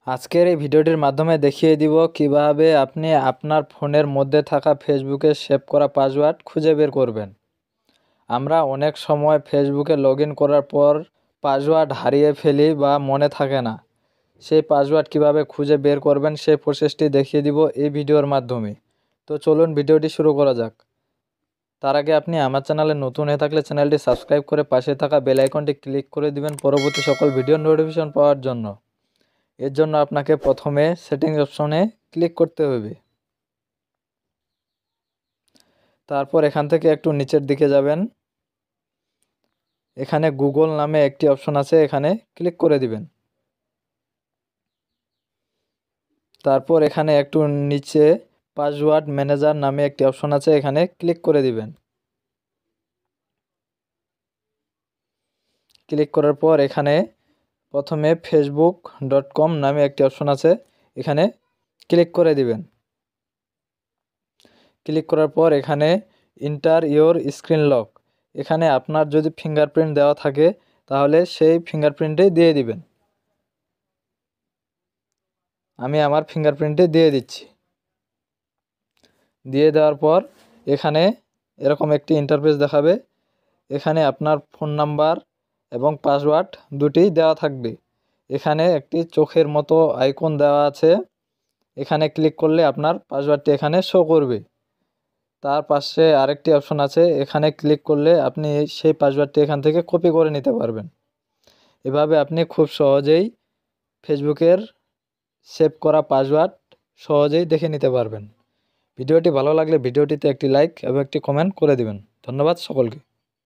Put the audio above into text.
আজকের এই ভিডিওটির মাধ্যমে দেখিয়ে দিব কিভাবে আপনি আপনার ফোনের মধ্যে থাকা ফেসবুকে সেভ করা পাসওয়ার্ড খুঁজে বের করবেন। আমরা অনেক সময় ফেসবুকে লগইন করার পর পাসওয়ার্ড হারিয়ে ফেলি বা মনে থাকে না। সেই পাসওয়ার্ড কিভাবে খুঁজে বের করবেন সেই প্রসেসটি দেখিয়ে দিব এই ভিডিওর মাধ্যমে। তো চলুন ভিডিওটি শুরু করা যাক। তার আগে আপনি আমার চ্যানেলে নতুন হয়ে থাকলে চ্যানেলটি সাবস্ক্রাইব করে পাশে থাকা বেল আইকনটি ক্লিক করে দিবেন পরবর্তী সকল ভিডিওর নোটিফিকেশন পাওয়ার জন্য। এর জন্য আপনাকে প্রথমে সেটিংস অপশনে ক্লিক করতে হবে। তারপর এখান থেকে একটু নিচের দিকে যাবেন, এখানে গুগল নামে একটি অপশন আছে, এখানে ক্লিক করে দিবেন। তারপর এখানে একটু নিচে পাসওয়ার্ড ম্যানেজার নামে একটি অপশন আছে, এখানে ক্লিক করে দিবেন। ক্লিক করার পর এখানে প্রথমে facebook.com নামে একটি অপশন আছে, এখানে ক্লিক করে দিবেন। ক্লিক করার পর এখানে ইন্টার ইওর স্ক্রিন লক, এখানে আপনার যদি ফিঙ্গারপ্রিন্ট দেওয়া থাকে তাহলে সেই ফিঙ্গারপ্রিন্টে দিয়ে দিবেন। আমি আমার ফিঙ্গারপ্রিন্টে দিয়ে দিচ্ছি। দিয়ে দেওয়ার পর এখানে এরকম একটি ইন্টারফেস দেখাবে, এখানে আপনার ফোন নাম্বার এবং পাসওয়ার্ড দুটি দেওয়া থাকবে। এখানে একটি চোখের মতো আইকন দেওয়া আছে, এখানে ক্লিক করলে আপনার পাসওয়ার্ডটি এখানে শো করবে। তার পাশে আরেকটি অপশন আছে, এখানে ক্লিক করলে আপনি সেই পাসওয়ার্ডটি এখান থেকে কপি করে নিতে পারবেন। এভাবে আপনি খুব সহজেই ফেসবুকের সেভ করা পাসওয়ার্ড সহজেই দেখে নিতে পারবেন। ভিডিওটি ভালো লাগলে ভিডিওটিতে একটি লাইক এবং একটি কমেন্ট করে দিবেন। ধন্যবাদ সকলকে।